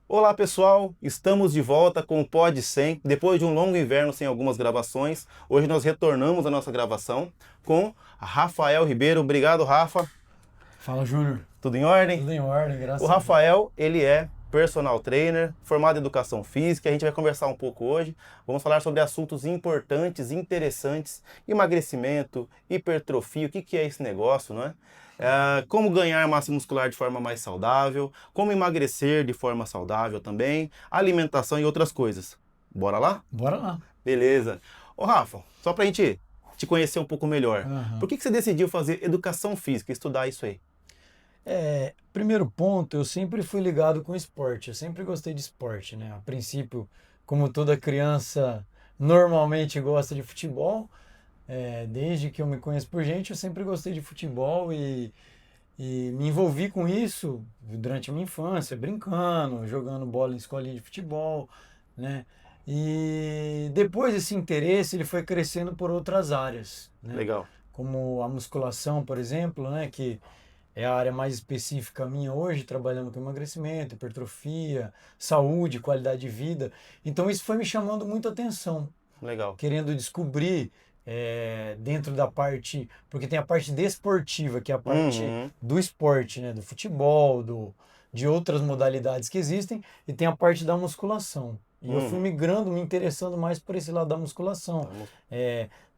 Olá pessoal, estamos de volta com o Pod 100, depois de um longo inverno sem algumas gravações. Hoje nós retornamos à nossa gravação com Rafael Ribeiro. Obrigado, Rafa. Fala, Júnior. Tudo em ordem? Tudo em ordem, O graças a Deus. Rafael, ele é personal trainer, formado em educação física. A gente vai conversar um pouco hoje. Vamos falar sobre assuntos importantes, interessantes, emagrecimento, hipertrofia, o que é esse negócio, não é? Como ganhar massa muscular de forma mais saudável, como emagrecer de forma saudável também, alimentação e outras coisas. Bora lá? Bora lá. Beleza. Ô Rafa, só pra gente te conhecer um pouco melhor, por Aham. que você decidiu fazer educação física, estudar isso aí? Primeiro ponto, eu sempre fui ligado com esporte. Eu sempre gostei de esporte, né? A princípio, como toda criança normalmente gosta de futebol, desde que eu me conheço por gente, eu sempre gostei de futebol e me envolvi com isso durante a minha infância, brincando, jogando bola em escolinha de futebol, né? E depois esse interesse ele foi crescendo por outras áreas, né? Legal. Como a musculação, por exemplo, né? Que é a área mais específica minha hoje, trabalhando com emagrecimento, hipertrofia, saúde, qualidade de vida. Então isso foi me chamando muita atenção, Legal. querendo descobrir dentro da parte, porque tem a parte desportiva, que é a parte Uhum, do esporte, né, do futebol, de outras modalidades que existem, e tem a parte da musculação. E eu fui uhum. migrando, me interessando mais por esse lado da musculação. Vamos.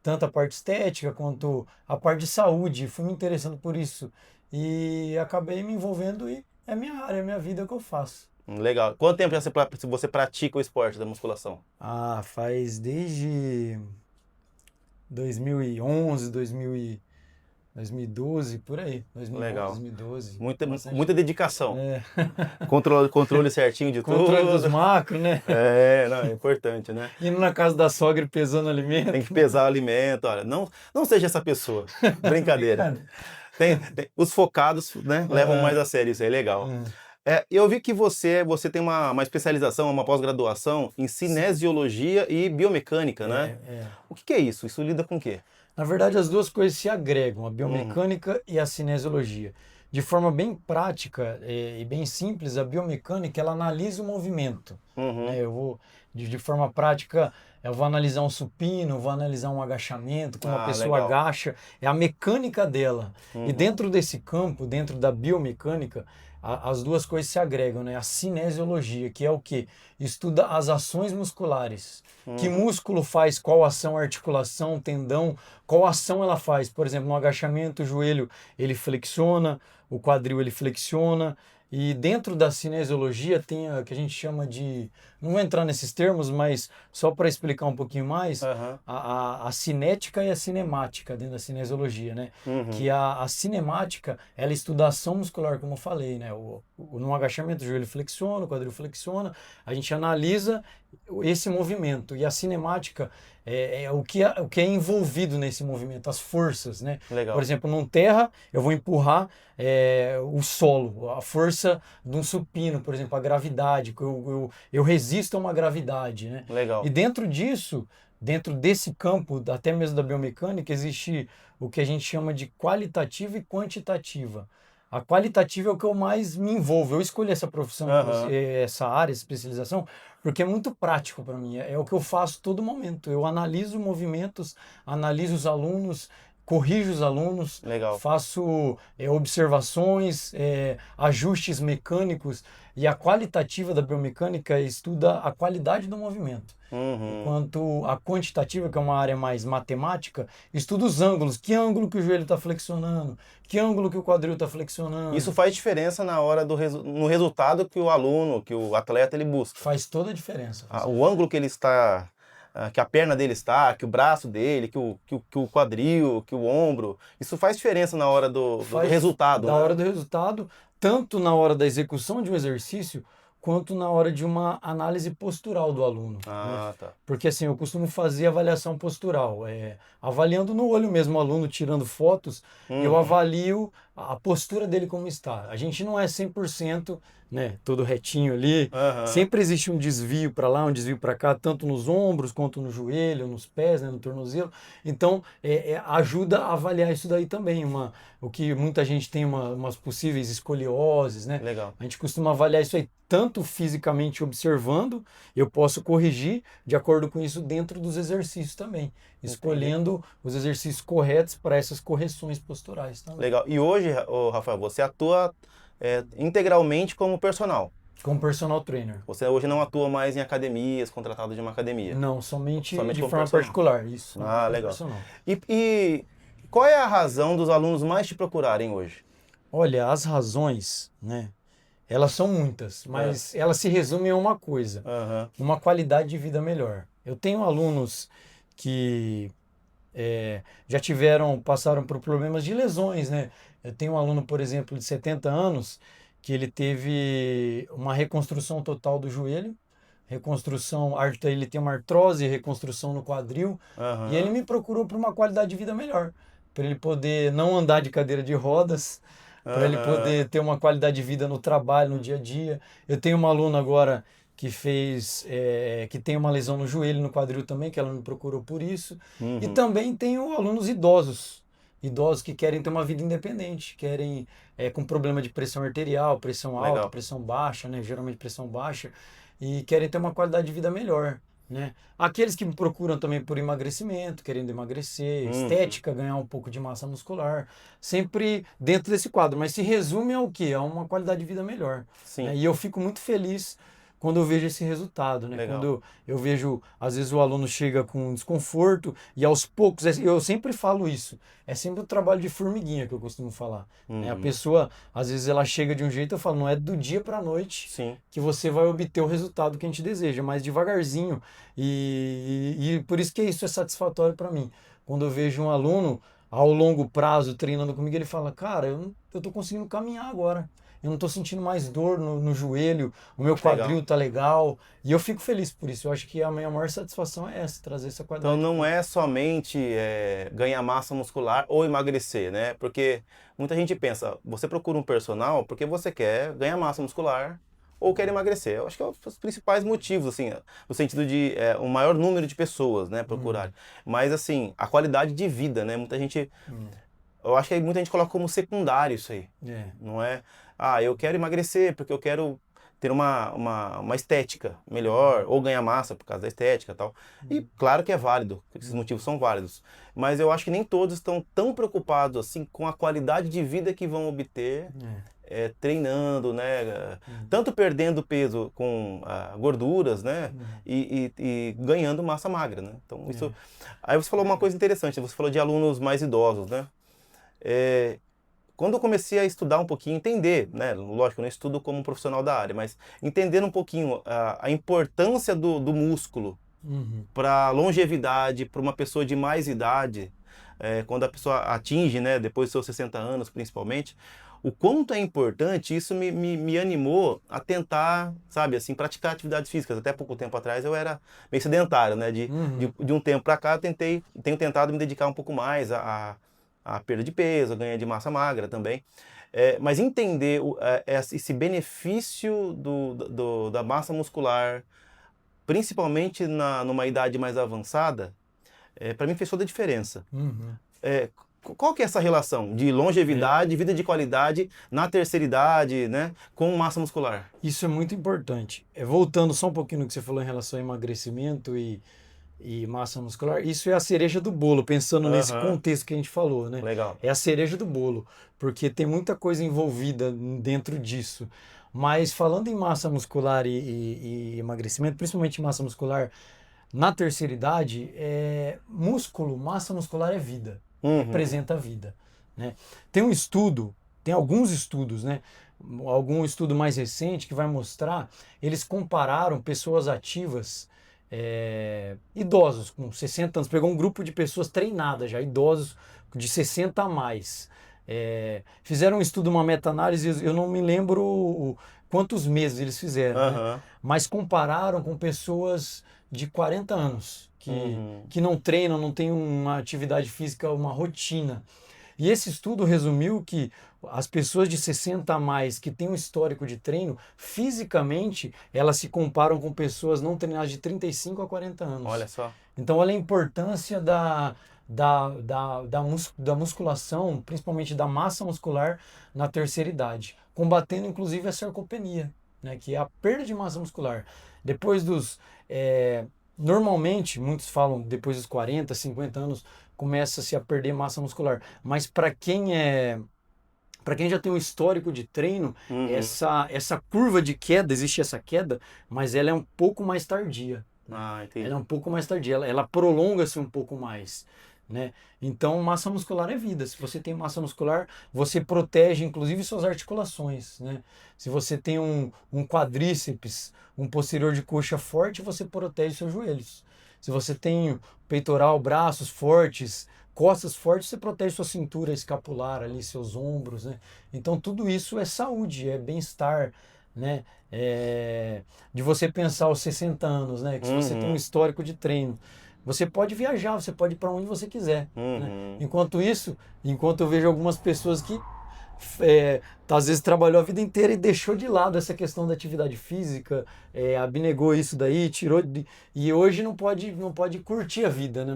Tanto a parte estética quanto a parte de saúde, fui me interessando por isso. E acabei me envolvendo e é minha área, é minha vida, é o que eu faço. Legal. Quanto tempo já você pratica o esporte da musculação? Ah, faz desde 2011, 2012, por aí. 2011, Legal. 2012. Muita, Bastante muita tempo. dedicação. É. Controle certinho de Controle dos tudo. macros, né? Não, é importante, né? Indo na casa da sogra e pesando Tem que alimento. pesar o alimento. Olha, não seja essa pessoa. Brincadeira. Brincadeira. Os focados, né, levam mais Aham. a sério, isso é legal. Aham. Eu vi que você tem uma especialização, uma pós-graduação em Sim. cinesiologia e biomecânica, É, né? é. O que é isso? Isso lida com o quê? Na verdade, as duas coisas se agregam, a Uhum, biomecânica e a cinesiologia. De forma bem prática e bem simples, a biomecânica ela analisa o movimento. uhum, Né? De forma prática, eu vou analisar um supino, vou analisar um agachamento, como a Ah, pessoa legal. agacha, é a mecânica dela. E Uhum, dentro desse campo, dentro da biomecânica, as duas coisas se agregam, né? A cinesiologia, que é o que? Estuda as ações musculares. Que uhum, músculo faz qual ação, articulação, tendão, qual ação ela faz. Por exemplo, no agachamento, o joelho ele flexiona, o quadril ele flexiona. E dentro da cinesiologia tem a que a gente chama de. Não vou entrar nesses termos, mas só para explicar um pouquinho mais, aham, a cinética e a cinemática dentro da cinesiologia, né? uhum, Que a cinemática, ela estuda a ação muscular, como eu falei, né? No agachamento, o joelho flexiona, o quadril flexiona, a gente analisa esse movimento. E a cinemática é o que é envolvido nesse movimento, as forças, né? Por legal. exemplo, num terra, eu vou empurrar o solo, a força de um supino, por exemplo, a gravidade, que eu resisto a uma gravidade, né? E Legal. dentro disso, dentro desse campo, até mesmo da biomecânica, existe o que a gente chama de qualitativa e quantitativa. A qualitativa é o que eu mais me envolvo. Eu escolhi essa profissão, Aham. essa área, essa especialização, porque é muito prático para mim. É o que eu faço todo momento. Eu analiso movimentos, analiso os alunos, corrijo os alunos, Legal. faço observações, ajustes mecânicos. E a qualitativa da biomecânica estuda a qualidade do movimento. Uhum. Enquanto a quantitativa, que é uma área mais matemática, estuda os ângulos. Que ângulo que o joelho está flexionando? Que ângulo que o quadril está Isso flexionando? faz diferença na hora no resultado que o aluno, que o atleta, ele busca. Faz toda a diferença. O ângulo que ele está, que a perna dele está, que o braço dele, que o quadril, que o ombro, isso faz diferença na hora do Faz resultado, da né? hora do resultado, tanto na hora da execução de um exercício, quanto na hora de uma análise postural do aluno, né? Ah, tá. Porque assim, eu costumo fazer avaliação postural, avaliando no olho mesmo o aluno, tirando fotos, eu Uhum. avalio a postura dele como está. A gente não é 100% né, todo retinho ali. Aham. Sempre existe um desvio para lá, um desvio para cá, tanto nos ombros quanto no joelho, nos pés, né, no tornozelo. Então, ajuda a avaliar isso daí também. O que muita gente tem umas possíveis escolioses, né? Legal. A gente costuma avaliar isso aí tanto fisicamente observando, eu posso corrigir de acordo com isso dentro dos exercícios também, Entendi. escolhendo os exercícios corretos para essas correções posturais também. Legal. E hoje, ô, Rafael, você atua integralmente como personal. Como personal trainer. Você hoje não atua mais em academias, contratado de uma academia. Não, somente Somente de como forma personal. particular, isso, somente Ah, como legal. personal. E qual é a razão dos alunos mais te procurarem hoje? Olha, as razões, né? Elas são muitas, É. mas elas se resumem a uma coisa: Aham. uma qualidade de vida melhor. Eu tenho alunos que já passaram por problemas de lesões, né? Eu tenho um aluno, por exemplo, de 70 anos, que ele teve uma reconstrução total do joelho, ele tem uma artrose, reconstrução no quadril, e ele Aham. me procurou por uma qualidade de vida melhor, para ele poder não andar de cadeira de rodas, para ele Aham. poder ter uma qualidade de vida no trabalho, no dia a dia. Eu tenho uma aluna agora que tem uma lesão no joelho, no quadril também, que ela me procurou por isso. E Uhum. também tenho alunos idosos que querem ter uma vida independente, querem com problema de pressão arterial, pressão alta, Legal. pressão baixa, né? Geralmente pressão baixa, e querem ter uma qualidade de vida melhor, né? Aqueles que me procuram também por emagrecimento, querendo emagrecer, Uhum. estética, ganhar um pouco de massa muscular, sempre dentro desse quadro, mas se resume ao quê? A uma qualidade de vida melhor, né? Sim. E eu fico muito feliz quando eu vejo esse resultado, né? Legal. Quando eu vejo, às vezes o aluno chega com desconforto e aos poucos, eu sempre falo isso, é sempre o trabalho de formiguinha que eu costumo falar, né? A Uhum. pessoa, às vezes ela chega de um jeito, eu falo, não é do dia para a noite Sim. que você vai obter o resultado que a gente deseja, mas devagarzinho. E por isso que isso é satisfatório para mim. Quando eu vejo um aluno ao longo prazo treinando comigo, ele fala, cara, eu tô conseguindo caminhar agora. Eu não estou sentindo mais dor no joelho, o meu Legal. quadril tá legal. E eu fico feliz por isso. Eu acho que a minha maior satisfação é essa, trazer essa Então qualidade de não vida. é somente ganhar massa muscular ou emagrecer, né? Porque muita gente pensa, você procura um personal porque você quer ganhar massa muscular ou quer emagrecer. Eu acho que é um dos principais motivos, assim, no sentido de um maior número de pessoas, né, procurarem. Hum, Mas assim, a qualidade de vida, né? Muita gente, hum, eu acho que aí muita gente coloca como secundário isso aí. é, Não é, eu quero emagrecer porque eu quero ter uma estética melhor, ou ganhar massa por causa da estética e tal. E claro que é válido, esses motivos são válidos. Mas eu acho que nem todos estão tão preocupados assim com a qualidade de vida que vão obter é, treinando, né? hum, Tanto perdendo peso com gorduras, né? hum, E ganhando massa magra, né? Então isso. é, Aí você falou uma coisa interessante, você falou de alunos mais idosos, né? É, quando eu comecei a estudar um pouquinho, entender, né? Lógico, eu não estudo como um profissional da área, mas entender um pouquinho a importância do músculo uhum, para a longevidade, para uma pessoa de mais idade, quando a pessoa atinge, né, depois dos seus 60 anos principalmente, o quanto é importante, isso me animou a tentar, sabe, assim, praticar atividades físicas. Até pouco tempo atrás eu era meio sedentário, né? uhum, De um tempo para cá eu tenho tentado me dedicar um pouco mais à perda de peso, a ganho de massa magra também. Mas entender esse benefício da massa muscular, principalmente numa idade mais avançada, para mim fez toda a diferença. uhum. É, qual que é essa relação de É, longevidade, vida de qualidade na terceira idade, né, com massa muscular? isso é muito importante. Voltando só um pouquinho no que você falou em relação ao emagrecimento e massa muscular, isso é a cereja do bolo, pensando nesse Aham, contexto que a gente falou, né? legal. É a cereja do bolo, porque tem muita coisa envolvida dentro disso. Mas falando em massa muscular e emagrecimento, principalmente massa muscular na terceira idade, massa muscular é vida, Uhum, representa a vida, né? Tem um estudo, tem alguns estudos, né? Algum estudo mais recente que vai mostrar, eles compararam pessoas ativas, idosos com 60 anos, pegou um grupo de pessoas treinadas já, idosos de 60 a mais. Fizeram um estudo, uma meta-análise, eu não me lembro quantos meses eles fizeram, né? aham, Mas compararam com pessoas de 40 anos uhum, que não treinam, não têm uma atividade física, uma rotina. E esse estudo resumiu que as pessoas de 60 a mais que têm um histórico de treino, fisicamente, elas se comparam com pessoas não treinadas de 35 a 40 anos. Olha só. Então, olha a importância da musculação, principalmente da massa muscular na terceira idade, combatendo inclusive a sarcopenia, né, que é a perda de massa muscular. Depois dos... normalmente, muitos falam depois dos 40, 50 anos, começa-se a perder massa muscular. Mas para quem já tem um histórico de treino, essa curva de queda, existe essa queda, mas ela é um pouco mais tardia. Ah, entendi. Ela é um pouco mais tardia, ela prolonga-se um pouco mais, né? Então, massa muscular é vida. Se você tem massa muscular, você protege inclusive suas articulações, né? Se você tem um quadríceps, um posterior de coxa forte, você protege seus joelhos. Se você tem peitoral, braços fortes, costas fortes, você protege sua cintura escapular ali, seus ombros, né? Então, tudo isso é saúde, é bem-estar, né? De você pensar aos 60 anos, né? Que se você tem um histórico de treino, você pode viajar, você pode ir para onde você quiser, né? Enquanto isso, enquanto eu vejo algumas pessoas que às vezes trabalhou a vida inteira e deixou de lado essa questão da atividade física, abnegou isso daí, e hoje não pode curtir a vida, né?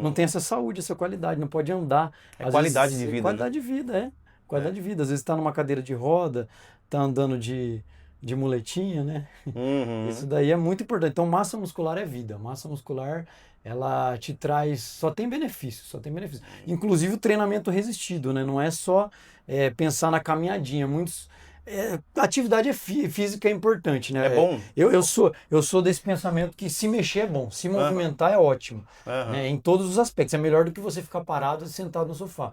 Não tem essa saúde, essa qualidade, não pode andar. Qualidade de vida, qualidade de vida, qualidade de vida. Às vezes está numa cadeira de roda, está andando de muletinha, né? Isso daí é muito importante. Então, massa muscular é vida. Massa muscular, ela te traz... Só tem benefício, só tem benefício. Inclusive o treinamento resistido, né? Não é só pensar na caminhadinha. Atividade física é importante, né? É bom? Eu sou desse pensamento que se mexer é bom, se movimentar é ótimo, né? Em todos os aspectos. É melhor do que você ficar parado e sentado no sofá.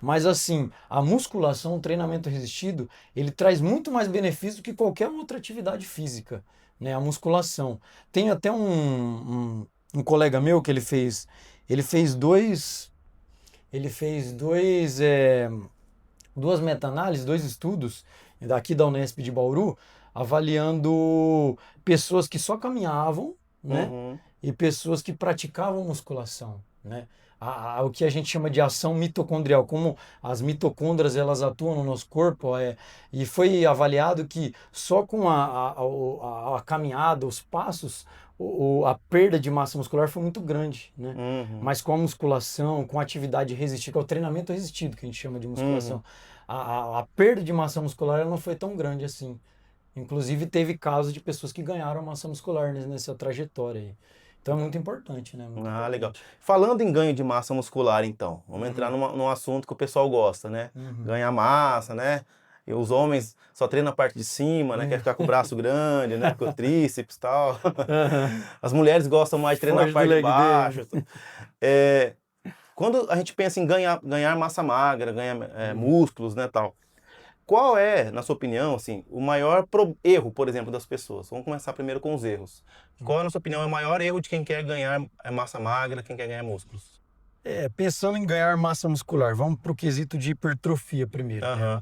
Mas assim, a musculação, o treinamento resistido, ele traz muito mais benefício do que qualquer outra atividade física, né? A musculação. Tem até um colega meu que ele fez duas meta-análises, dois estudos daqui da Unesp de Bauru, avaliando pessoas que só caminhavam, né? E pessoas que praticavam musculação, né? O que a gente chama de ação mitocondrial, como as mitocôndrias elas atuam no nosso corpo, e foi avaliado que só com a caminhada, os passos, a perda de massa muscular foi muito grande, né? Mas com a musculação, com a atividade resistida, que é o treinamento resistido que a gente chama de musculação, a perda de massa muscular ela não foi tão grande assim. Inclusive teve casos de pessoas que ganharam massa muscular nessa trajetória aí. Então é muito importante, né? Muito importante. Legal. Falando em ganho de massa muscular, então, vamos entrar num assunto que o pessoal gosta, né? Ganhar massa, né? E os homens só treinam a parte de cima, né? Quer ficar com o braço grande, né? Com o tríceps e tal. As mulheres gostam mais de treinar a parte de baixo. Quando a gente pensa em ganhar massa magra, ganhar músculos, né, tal, qual é, na sua opinião, assim, o maior erro, por exemplo, das pessoas? Vamos começar primeiro com os erros. Qual, na sua opinião, é o maior erro de quem quer ganhar massa magra, quem quer ganhar músculos? Pensando em ganhar massa muscular, vamos para o quesito de hipertrofia primeiro, né?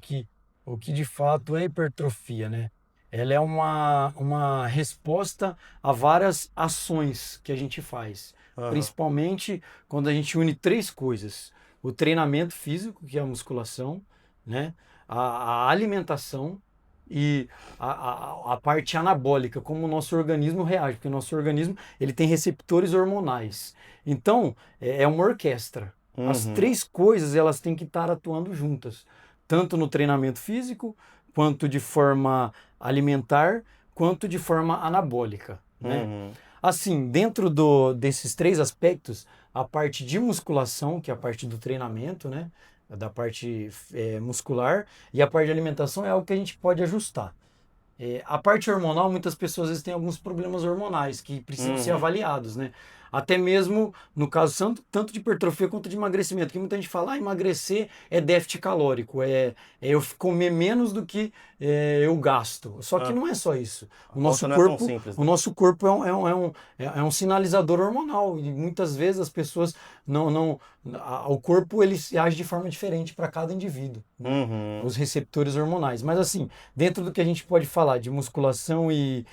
O que de fato é hipertrofia, né? Ela é uma resposta a várias ações que a gente faz. Principalmente quando a gente une três coisas. O treinamento físico, que é a musculação, né? A alimentação e a parte anabólica, como o nosso organismo reage, porque o nosso organismo ele tem receptores hormonais. Então, é uma orquestra. As três coisas elas têm que estar atuando juntas, tanto no treinamento físico, quanto de forma alimentar, quanto de forma anabólica, né? Assim, dentro desses três aspectos, a parte de musculação, que é a parte do treinamento, né? Da parte muscular, e a parte de alimentação é algo que a gente pode ajustar. A parte hormonal, muitas pessoas às vezes têm alguns problemas hormonais que precisam ser avaliados, né? Até mesmo no caso tanto de hipertrofia quanto de emagrecimento, que muita gente fala, emagrecer é déficit calórico, eu comer menos do que eu gasto. Só que não é só isso. O nosso corpo, não é tão simples, né? O nosso corpo é um sinalizador hormonal e muitas vezes as pessoas o corpo ele age de forma diferente para cada indivíduo, né? Os receptores hormonais. Mas assim, dentro do que a gente pode falar, falar de musculação e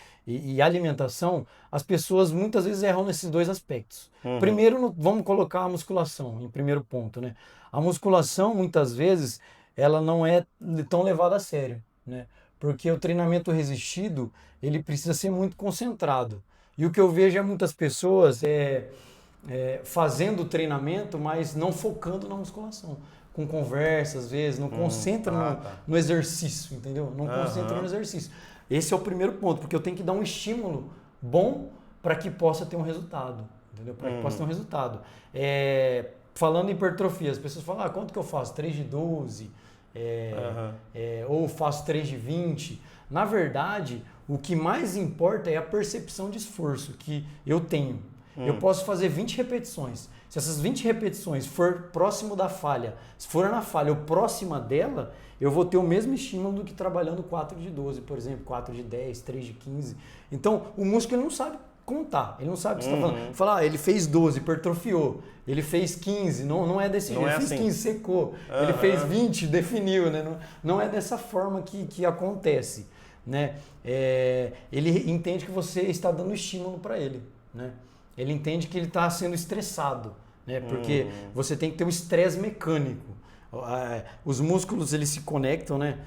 alimentação, as pessoas muitas vezes erram nesses dois aspectos. Primeiro, vamos colocar a musculação em primeiro ponto, né? A musculação, muitas vezes, ela não é tão levada a sério, né? Porque o treinamento resistido, ele precisa ser muito concentrado. E o que eu vejo é muitas pessoas fazendo o treinamento, mas não focando na musculação. Com conversa, às vezes, não concentra no exercício, entendeu? Não concentra no exercício. Esse é o primeiro ponto, porque eu tenho que dar um estímulo bom para que possa ter um resultado, entendeu? Para que possa ter um resultado. Falando em hipertrofia, as pessoas falam, quanto que eu faço? 3 de 12, ou faço 3 de 20. Na verdade, o que mais importa é a percepção de esforço que eu tenho. Eu posso fazer 20 repetições. Se essas 20 repetições for próximo da falha, se for na falha ou próxima dela, eu vou ter o mesmo estímulo do que trabalhando 4 de 12, por exemplo, 4 de 10, 3 de 15. Então, o músculo ele não sabe contar, ele não sabe o que você está falando. Falar, ele fez 12, hipertrofiou, ele fez 15, não é desse jeito, ele fez 15, secou, ele fez 20, definiu, né? Não é dessa forma que acontece, né? Ele entende que você está dando estímulo para ele, né? Ele entende que ele está sendo estressado, né? Porque você tem que ter um estresse mecânico. Os músculos eles se conectam, né?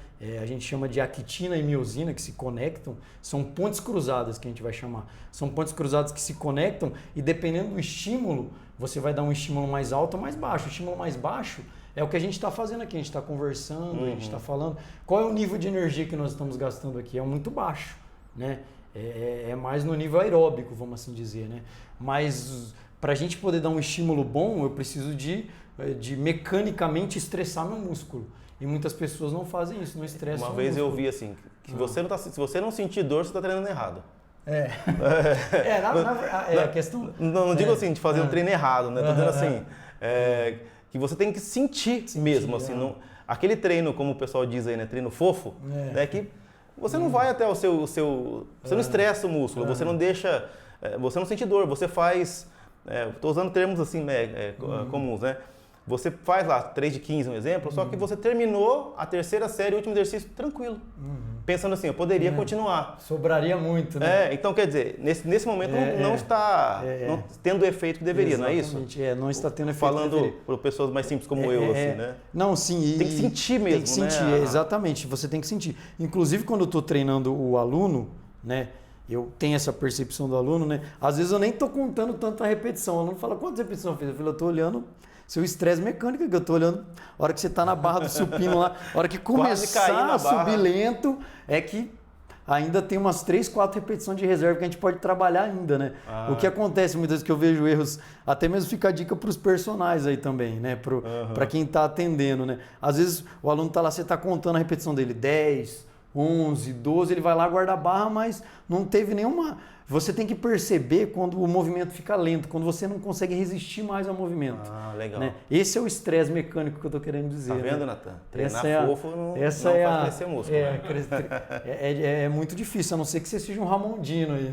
A gente chama de actina e miosina que se conectam. São pontes cruzadas que a gente vai chamar. São pontes cruzadas que se conectam e dependendo do estímulo, você vai dar um estímulo mais alto ou mais baixo. O estímulo mais baixo é o que a gente está fazendo aqui. A gente está conversando, a gente está falando. Qual é o nível de energia que nós estamos gastando aqui? É muito baixo, né? É mais no nível aeróbico, vamos assim dizer, né? Mas para a gente poder dar um estímulo bom, eu preciso de mecanicamente estressar meu músculo. E muitas pessoas não fazem isso, não estressam. Uma vez eu vi assim, que se você não sentir dor, você está treinando errado. A questão... Não digo assim, de fazer um treino errado, né? Tô dizendo assim, que você tem que sentir mesmo, assim. Não, aquele treino, como o pessoal diz aí, né? Treino fofo, né? Que você não vai até você não estressa o músculo, você não deixa, você não sente dor, você faz, estou usando termos assim, comuns, né? Você faz lá 3 de 15, um exemplo, só que você terminou a terceira série, o último exercício, tranquilo. Pensando assim, eu poderia continuar. Sobraria muito, né? Então quer dizer, nesse momento não está tendo o efeito que deveria, Exatamente, não é isso? Não está tendo efeito Falando para pessoas mais simples como eu, assim, né? Não, sim. Tem que sentir mesmo, tem que sentir, né? exatamente, você tem que sentir. Inclusive, quando eu estou treinando o aluno, né? Eu tenho essa percepção do aluno, né? Às vezes eu nem estou contando tanta repetição. O aluno fala, quantas repetições eu fiz? Eu falo, eu estou olhando seu estresse mecânico, que eu estou olhando a hora que você está na barra do supino lá, a hora que começar a subir lento, é que ainda tem umas 3, 4 repetições de reserva que a gente pode trabalhar ainda, né? O que acontece muitas vezes que eu vejo erros, até mesmo fica a dica para os personagens aí também, né? Para quem está atendendo, né? Às vezes o aluno está lá, você está contando a repetição dele, 10, 11, 12, ele vai lá, guarda a barra, mas não teve nenhuma... Você tem que perceber quando o movimento fica lento, quando você não consegue resistir mais ao movimento. Legal. Né? Esse é o estresse mecânico que eu estou querendo dizer. Tá vendo, né? Natan? Treinar fofo não faz crescer músculo. É muito difícil, a não ser que você seja um Ramondino aí.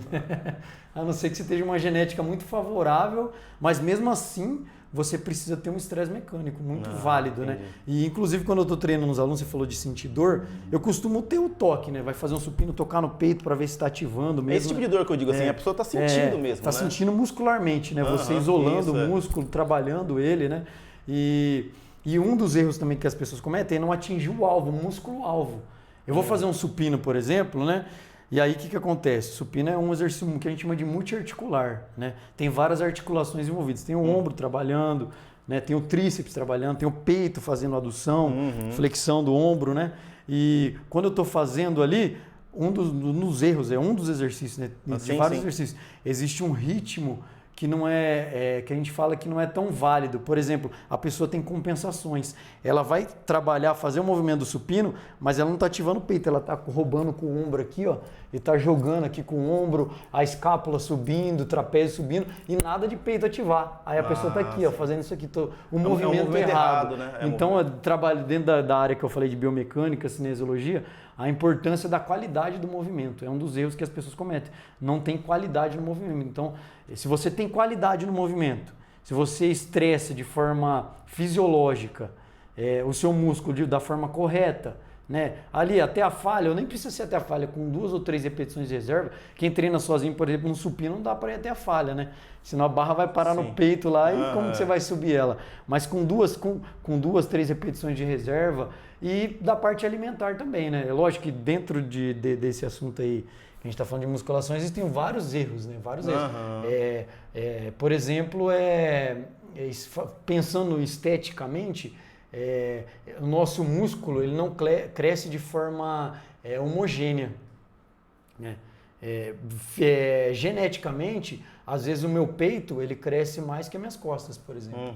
A não ser que você tenha uma genética muito favorável, mas mesmo assim... você precisa ter um estresse mecânico muito válido, entendi. né? E inclusive quando eu estou treinando os alunos, você falou de sentir dor, eu costumo ter o toque, né? Vai fazer um supino, tocar no peito para ver se está ativando mesmo. Esse tipo de dor que eu digo assim, a pessoa está sentindo mesmo, tá né? sentindo muscularmente, né? Você isolando o músculo, trabalhando ele, né? E um dos erros também que as pessoas cometem é não atingir o alvo, o músculo-alvo. Eu vou fazer um supino, por exemplo, né? E aí o que acontece? Supino é um exercício que a gente chama de multiarticular, né? Tem várias articulações envolvidas. Tem o ombro trabalhando, né? Tem o tríceps trabalhando, tem o peito fazendo adução, flexão do ombro, né? E quando eu estou fazendo ali, um dos erros, um dos exercícios, né? De vários exercícios, existe um ritmo que não que a gente fala que não é tão válido. Por exemplo, a pessoa tem compensações. Ela vai trabalhar, fazer o movimento do supino, mas ela não está ativando o peito, ela está roubando com o ombro aqui, ó, e está jogando aqui com o ombro, a escápula subindo, o trapézio subindo, e nada de peito ativar. Aí a pessoa está aqui, ó, fazendo isso aqui, o movimento errado. Né? Então, eu trabalho dentro da área que eu falei de biomecânica, cinesiologia, a importância da qualidade do movimento. É um dos erros que as pessoas cometem. Não tem qualidade no movimento. Então, se você tem qualidade no movimento, se você estressa de forma fisiológica o seu músculo da forma correta, né? Ali até a falha, eu nem preciso ser até a falha, com 2 ou 3 repetições de reserva. Quem treina sozinho, por exemplo, no supino, não dá para ir até a falha, né? Senão a barra vai parar no peito lá e como que você vai subir ela? Mas com duas, 3 repetições de reserva e da parte alimentar também, né? É lógico que dentro desse assunto aí, que a gente está falando de musculação, existem vários erros, né? Vários erros. Por exemplo, pensando esteticamente, o nosso músculo ele não cresce de forma homogênea, né? Geneticamente, às vezes o meu peito ele cresce mais que as minhas costas, por exemplo.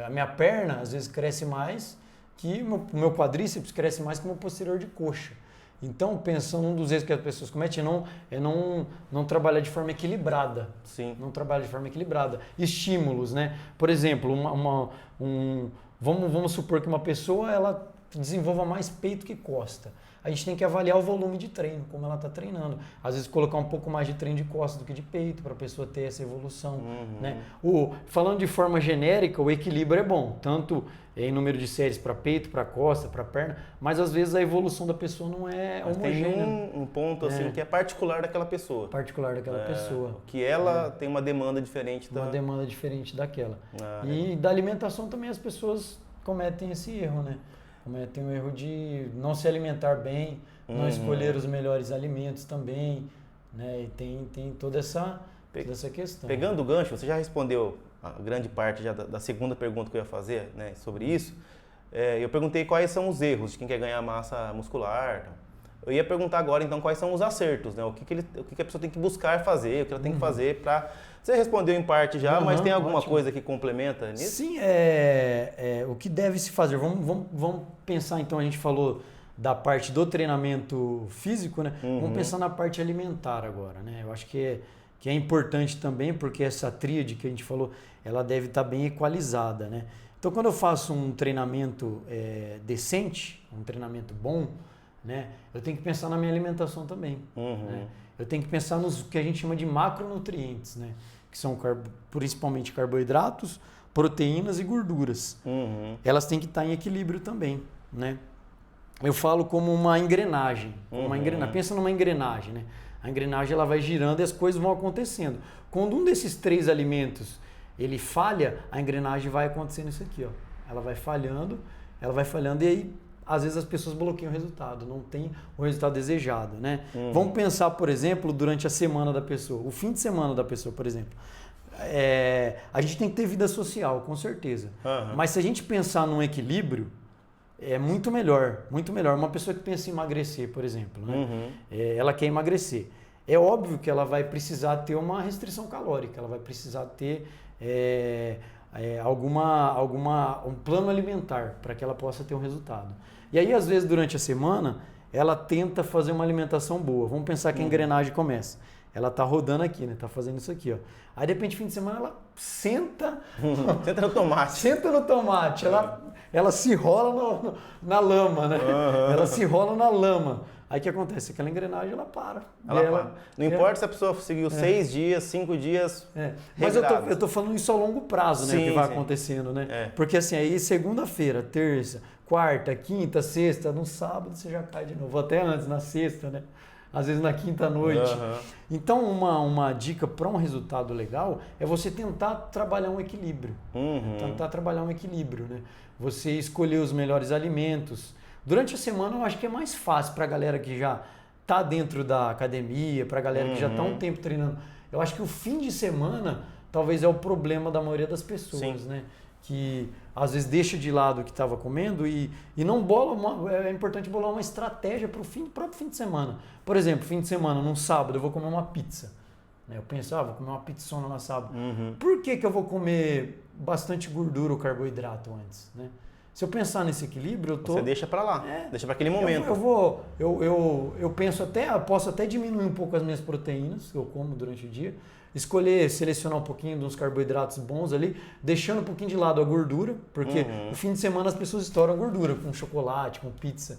A minha perna às vezes cresce mais que o meu quadríceps cresce mais que o meu posterior de coxa. Então, pensando, um dos erros que as pessoas cometem é não trabalhar de forma equilibrada. Sim. Não trabalhar de forma equilibrada. Estímulos, né? Por exemplo, vamos supor que uma pessoa ela desenvolva mais peito que costa. A gente tem que avaliar o volume de treino, como ela está treinando. Às vezes colocar um pouco mais de treino de costas do que de peito, para a pessoa ter essa evolução. Né? Falando de forma genérica, o equilíbrio é bom, tanto em número de séries para peito, para costa, para perna, mas às vezes a evolução da pessoa não é homogênea. Tem um ponto assim que é particular daquela pessoa. Particular daquela pessoa. Que ela tem uma demanda diferente Uma demanda diferente daquela. E da alimentação também as pessoas cometem esse erro, né? Cometem o erro de não se alimentar bem, não escolher os melhores alimentos também, né? E tem toda essa questão. Pegando o gancho, você já respondeu a grande parte já da segunda pergunta que eu ia fazer, né, sobre isso. Eu perguntei quais são os erros de quem quer ganhar massa muscular. Eu ia perguntar agora, então, quais são os acertos, né? O que a pessoa tem que buscar fazer, o que ela tem que fazer para... Você respondeu em parte já, mas tem alguma coisa que complementa nisso? Sim, o que deve se fazer. Vamos pensar, então, a gente falou da parte do treinamento físico, né? Vamos pensar na parte alimentar agora, né? Eu acho que é importante também, porque essa tríade que a gente falou, ela deve estar bem equalizada, né? Então, quando eu faço um treinamento decente, um treinamento bom, né? Eu tenho que pensar na minha alimentação também. Né? Eu tenho que pensar nos que a gente chama de macronutrientes, né? Que são principalmente carboidratos, proteínas e gorduras. Elas têm que estar em equilíbrio também, né? Eu falo como uma engrenagem. Pensa numa engrenagem, né? A engrenagem ela vai girando e as coisas vão acontecendo. Quando um desses 3 alimentos ele falha, a engrenagem vai acontecendo isso aqui, ó. Ela vai falhando e aí às vezes as pessoas bloqueiam o resultado, não tem o resultado desejado, né? Vamos pensar, por exemplo, durante a semana da pessoa, o fim de semana da pessoa, por exemplo. A gente tem que ter vida social, com certeza. Mas se a gente pensar num equilíbrio, é muito melhor, muito melhor. Uma pessoa que pensa em emagrecer, por exemplo, né? Ela quer emagrecer. É óbvio que ela vai precisar ter uma restrição calórica, ela vai precisar ter um plano alimentar para que ela possa ter um resultado. E aí, às vezes, durante a semana, ela tenta fazer uma alimentação boa. Vamos pensar que a engrenagem começa. Ela tá rodando aqui, né? Tá fazendo isso aqui, ó. Aí, de repente, fim de semana, ela senta... Senta no tomate. Senta no tomate. Ela se rola na lama, né? Ela se rola na lama. Aí o que acontece? Aquela engrenagem, ela para. Não importa se a pessoa seguiu 6 dias, 5 dias. Mas eu tô falando isso a longo prazo, né? Sim, o que vai acontecendo, né? Porque assim, aí segunda-feira, terça, quarta, quinta, sexta, no sábado você já cai de novo. Até antes, na sexta, né? Às vezes na quinta noite. Então, uma dica para um resultado legal é você tentar trabalhar um equilíbrio. Tentar trabalhar um equilíbrio, né? Você escolher os melhores alimentos. Durante a semana eu acho que é mais fácil para a galera que já está dentro da academia, para a galera que já está um tempo treinando. Eu acho que o fim de semana talvez é o problema da maioria das pessoas, né? Que às vezes deixa de lado o que estava comendo e não bola é importante bolar uma estratégia para o próprio fim de semana. Por exemplo, fim de semana, num sábado, eu vou comer uma pizza. Eu penso, vou comer uma pizzona no sábado. Por que eu vou comer bastante gordura ou carboidrato antes, né? Se eu pensar nesse equilíbrio, Você deixa para lá, deixa para aquele momento. Eu penso posso até diminuir um pouco as minhas proteínas que eu como durante o dia, selecionar um pouquinho de uns carboidratos bons ali, deixando um pouquinho de lado a gordura, porque no fim de semana as pessoas estouram a gordura com chocolate, com pizza.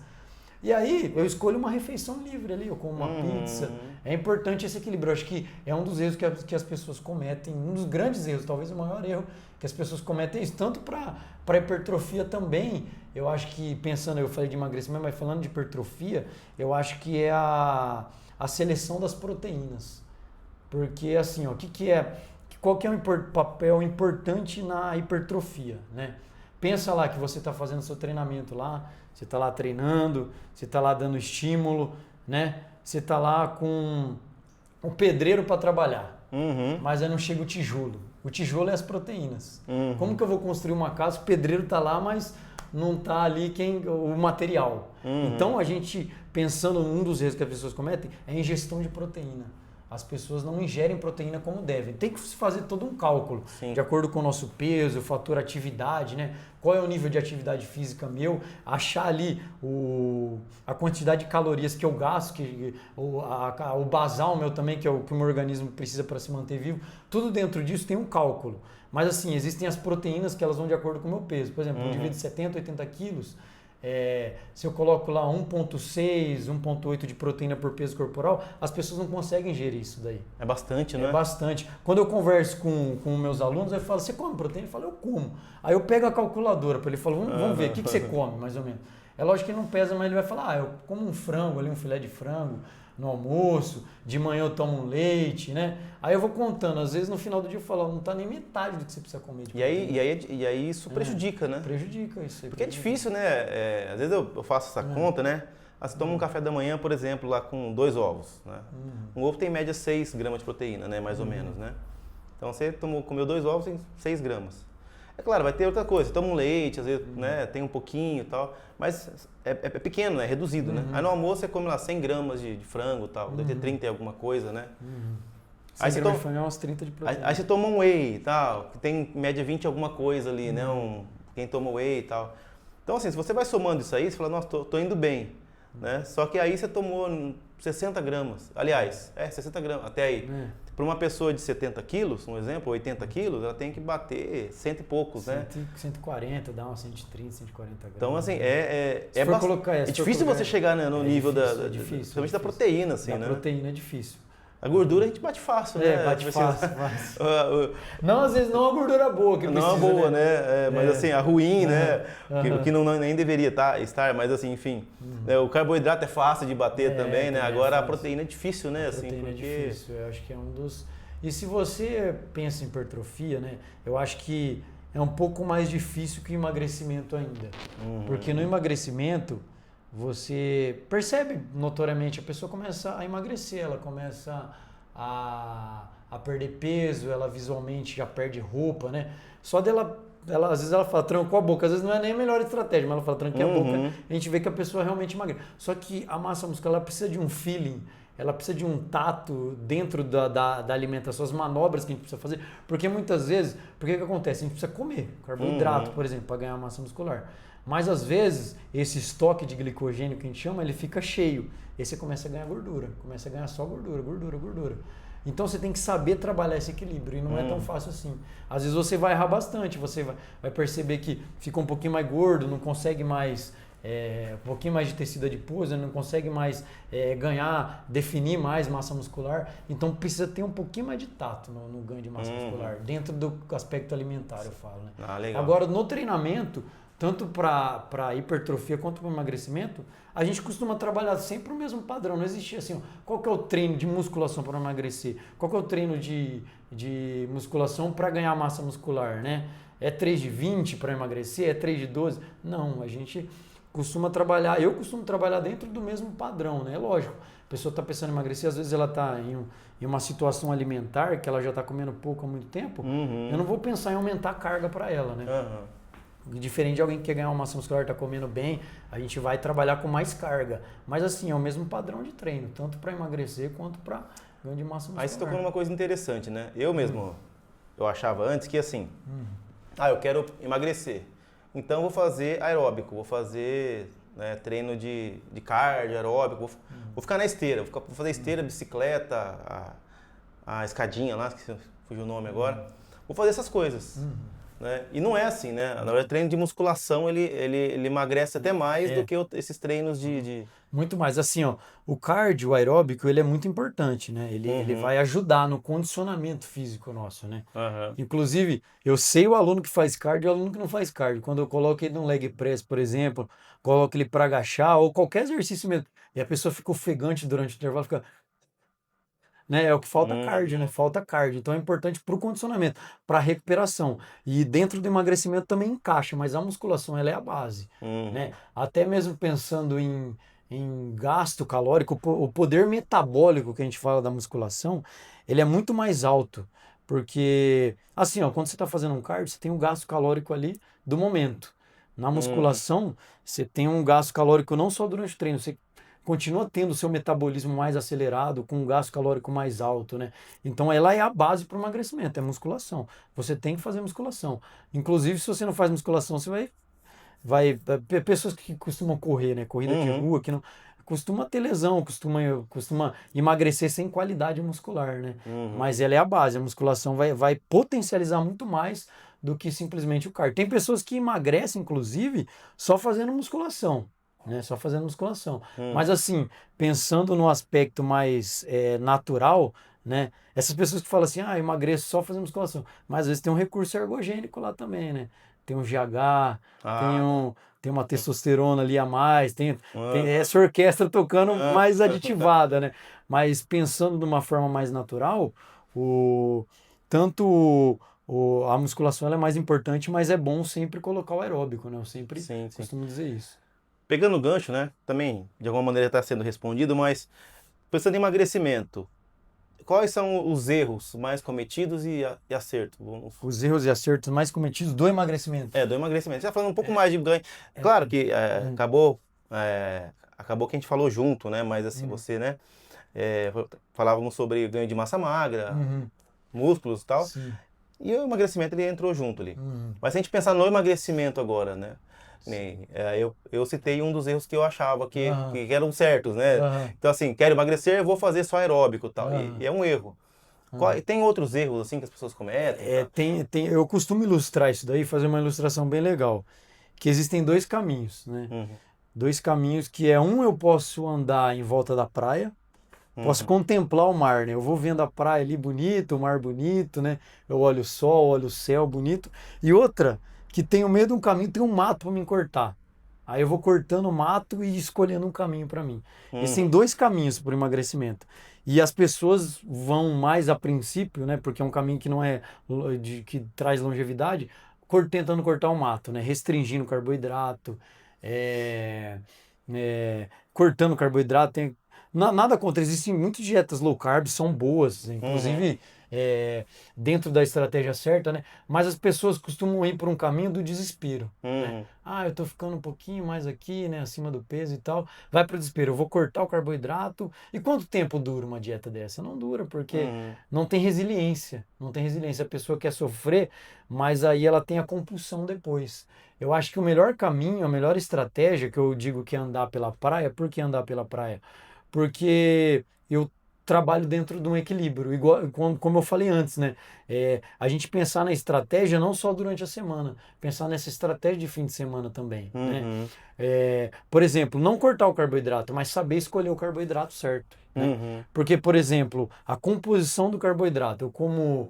E aí eu escolho uma refeição livre ali, eu como uma pizza. É importante esse equilíbrio. Eu acho que é um dos erros que as pessoas cometem, um dos grandes erros, talvez o maior erro que as pessoas cometem isso, tanto para hipertrofia também. Eu acho que, pensando, eu falei de emagrecimento, mas falando de hipertrofia, eu acho que é a seleção das proteínas. Porque assim, ó, qual que é o papel importante na hipertrofia, né? Pensa lá que você está fazendo seu treinamento lá, você está lá treinando, você está lá dando estímulo, né? Você está lá com um pedreiro para trabalhar, mas aí não chega o tijolo. O tijolo é as proteínas. Como que eu vou construir uma casa? O pedreiro está lá, mas não está ali o material. Então a gente, pensando num dos erros que as pessoas cometem, é a ingestão de proteína. As pessoas não ingerem proteína como devem. Tem que se fazer todo um cálculo, de acordo com o nosso peso, o fator atividade, né? Qual é o nível de atividade física meu, achar ali a quantidade de calorias que eu gasto, o basal meu também, que é o que o meu organismo precisa para se manter vivo. Tudo dentro disso tem um cálculo. Mas assim, existem as proteínas que elas vão de acordo com o meu peso. Por exemplo, um indivíduo de 70, 80 quilos, se eu coloco lá 1,6, 1,8 de proteína por peso corporal, as pessoas não conseguem ingerir isso daí. É bastante, né? É bastante. Quando eu converso com meus alunos, eu falo, você come proteína? Eu falo, eu como. Aí eu pego a calculadora para ele, falo, vamos ver, o que você come, mais ou menos? É lógico que ele não pesa, mas ele vai falar, eu como um frango ali, um filé de frango no almoço, de manhã eu tomo um leite, né? Aí eu vou contando, às vezes no final do dia eu falo, não tá nem metade do que você precisa comer de proteína. E aí isso prejudica, né? Prejudica isso aí. Porque é difícil, né? Às vezes eu faço essa conta, né? Você toma um café da manhã, por exemplo, lá com 2 ovos, né? Um ovo tem em média 6 gramas de proteína, né? Mais ou menos, né? Então você comeu 2 ovos, tem 6 gramas. É claro, vai ter outra coisa, você toma um leite, às vezes, né, tem um pouquinho e tal, mas é pequeno, né, é reduzido, né? Aí no almoço você come lá 100 gramas de frango e tal, deve ter 30 e alguma coisa, né? Aí você toma uns 30 de proteína. Aí você toma um whey e tal, que tem em média 20 alguma coisa ali, né? Quem toma whey e tal. Então assim, se você vai somando isso aí, você fala, nossa, tô indo bem, né? Só que aí você tomou 60 gramas, aliás, 60 gramas, até aí. Para uma pessoa de 70 quilos, um exemplo, 80 quilos, ela tem que bater cento e poucos, né? 140, dá uns 130, 140 gramas. Então, assim, é difícil você chegar, né, no nível principalmente da proteína, assim, né? Da proteína é difícil. A gordura a gente bate fácil, né? Bate fácil. Não, às vezes não a gordura boa que precisa, não a boa, né? Mas assim, a ruim, né? Que nem deveria estar, mas assim, enfim. O carboidrato é fácil de bater também, né? Agora a proteína é difícil, né? A proteína é difícil, eu acho que é um dos... E se você pensa em hipertrofia, né? Eu acho que é um pouco mais difícil que o emagrecimento ainda. Porque no emagrecimento, você percebe notoriamente, a pessoa começa a emagrecer, ela começa a perder peso, ela visualmente já perde roupa, né? Só dela, às vezes ela fala, trancou a boca, às vezes não é nem a melhor estratégia, mas ela fala, tranquei a boca, a gente vê que a pessoa realmente emagrece. Só que a massa muscular, ela precisa de um feeling, ela precisa de um tato dentro da alimentação, as manobras que a gente precisa fazer, porque muitas vezes, o que acontece? A gente precisa comer carboidrato, por exemplo, para ganhar massa muscular. Mas às vezes, esse estoque de glicogênio que a gente chama, ele fica cheio. Aí você começa a ganhar gordura, começa a ganhar só gordura. Então você tem que saber trabalhar esse equilíbrio e não é tão fácil assim. Às vezes você vai errar bastante, você vai perceber que fica um pouquinho mais gordo, não consegue mais... um pouquinho mais de tecido adiposo, não consegue mais definir mais massa muscular. Então precisa ter um pouquinho mais de tato no ganho de massa muscular, dentro do aspecto alimentar, eu falo. Né? Legal. Agora, no treinamento, tanto para hipertrofia quanto para emagrecimento, a gente costuma trabalhar sempre o mesmo padrão. Não existe assim, qual que é o treino de musculação para emagrecer? Qual que é o treino de musculação para ganhar massa muscular? Né? É 3 de 20 para emagrecer? É 3 de 12? Não, a gente... eu costumo trabalhar dentro do mesmo padrão, né? Lógico, a pessoa está pensando em emagrecer, às vezes ela está em uma situação alimentar que ela já está comendo pouco há muito tempo, eu não vou pensar em aumentar a carga para ela, né? Diferente de alguém que quer ganhar uma massa muscular, está comendo bem, a gente vai trabalhar com mais carga. Mas assim, é o mesmo padrão de treino, tanto para emagrecer quanto para ganho de massa muscular. Aí você tocou numa coisa interessante, né? Eu mesmo, eu achava antes que assim, eu quero emagrecer. Então vou fazer aeróbico, vou fazer treino de cardio, aeróbico, vou ficar na esteira, vou fazer esteira, bicicleta, a escadinha lá, que fugiu o nome agora. Vou fazer essas coisas. né? E não é assim, né? Na verdade, treino de musculação, ele emagrece até mais do que esses treinos de... Muito mais. Assim, ó, o cardio, o aeróbico, ele é muito importante, né? Ele Uhum, vai ajudar no condicionamento físico nosso, né? aham. Inclusive, eu sei o aluno que faz cardio e o aluno que não faz cardio. Quando eu coloco ele no leg press, por exemplo, coloco ele para agachar ou qualquer exercício mesmo, e a pessoa fica ofegante durante o intervalo, fica, né? É o que falta cardio, né? Uhum, Falta cardio. Então é importante para o condicionamento, para a recuperação. E dentro do emagrecimento também encaixa, mas a musculação ela é a base, né? uhum, Até mesmo pensando em gasto calórico, o poder metabólico que a gente fala da musculação, ele é muito mais alto. Porque, assim, ó, quando você está fazendo um cardio, você tem um gasto calórico ali do momento. Na uhum, musculação, você tem um gasto calórico não só durante o treino, você continua tendo o seu metabolismo mais acelerado, com um gasto calórico mais alto, né? Então ela é a base para o emagrecimento, é musculação. Você tem que fazer musculação. Inclusive, se você não faz musculação, você pessoas que costumam correr, né? Corrida de uhum, rua, que não costuma ter lesão, costuma emagrecer sem qualidade muscular, né? uhum. Mas ela é a base, a musculação vai potencializar muito mais do que simplesmente o cardio. Tem pessoas que emagrecem, inclusive, só fazendo musculação, né? Só fazendo musculação. Mas assim, pensando no aspecto mais natural, né? Essas pessoas que falam assim, ah, emagreço só fazendo musculação. Mas às vezes tem um recurso ergogênico lá também, né? Tem um GH, tem, Ah, um, tem uma testosterona ali a mais, tem aham, essa orquestra tocando aham. mais aditivada, né? Mas pensando de uma forma mais natural, o, tanto a musculação ela é mais importante, mas é bom sempre colocar o aeróbico, né? Eu sempre Sim, sim. costumo dizer isso. Pegando o gancho, né? Também, de alguma maneira, está sendo respondido, mas pensando em emagrecimento, quais são os erros mais cometidos e acertos? Os erros e acertos mais cometidos do emagrecimento. Do emagrecimento. Você está falando um pouco mais de ganho. É, Claro que hum, acabou que a gente falou junto, né? Mas assim, hum, você, né? Falávamos sobre ganho de massa magra, uhum, músculos e tal. sim. E o emagrecimento ele entrou junto ali. Uhum, Mas se a gente pensar no emagrecimento agora, né? sim. Eu citei um dos erros que eu achava Aham, que eram certos, né? aham, Então, assim, quero emagrecer, eu vou fazer só aeróbico e tal. E aham, é um erro. aham. Tem outros erros, assim, que as pessoas cometem, tá? Eu costumo ilustrar isso daí, fazer uma ilustração bem legal. Que existem dois caminhos, né? Uhum, Dois caminhos que é um eu posso andar em volta da praia, posso uhum, contemplar o mar, né? Eu vou vendo a praia ali bonita, o mar bonito, né? Eu olho o sol, olho o céu bonito. E outra, que tem o meio de um caminho, tem um mato para me cortar. Aí eu vou cortando o mato e escolhendo um caminho para mim. Existem uhum, dois caminhos para o emagrecimento. E as pessoas vão mais a princípio, né? Porque é um caminho que não é que traz longevidade, tentando cortar o mato, né? Restringindo o carboidrato, é, cortando o carboidrato. Nada contra, existem muitas dietas low carb, são boas, uhum, inclusive dentro da estratégia certa, né? Mas as pessoas costumam ir por um caminho do desespero, né? uhum, Ah, eu tô ficando um pouquinho mais aqui, né, acima do peso e tal. Vai pro desespero, eu vou cortar o carboidrato. E quanto tempo dura uma dieta dessa? Não dura, porque uhum, não tem resiliência. Não tem resiliência. A pessoa quer sofrer, mas aí ela tem a compulsão depois. Eu acho que o melhor caminho, a melhor estratégia que eu digo que é andar pela praia, por que andar pela praia? Porque eu trabalho dentro de um equilíbrio, igual como eu falei antes, né? A gente pensar na estratégia não só durante a semana, pensar nessa estratégia de fim de semana também, né? uhum, Por exemplo, não cortar o carboidrato, mas saber escolher o carboidrato certo, né? uhum, Porque, por exemplo, a composição do carboidrato, eu como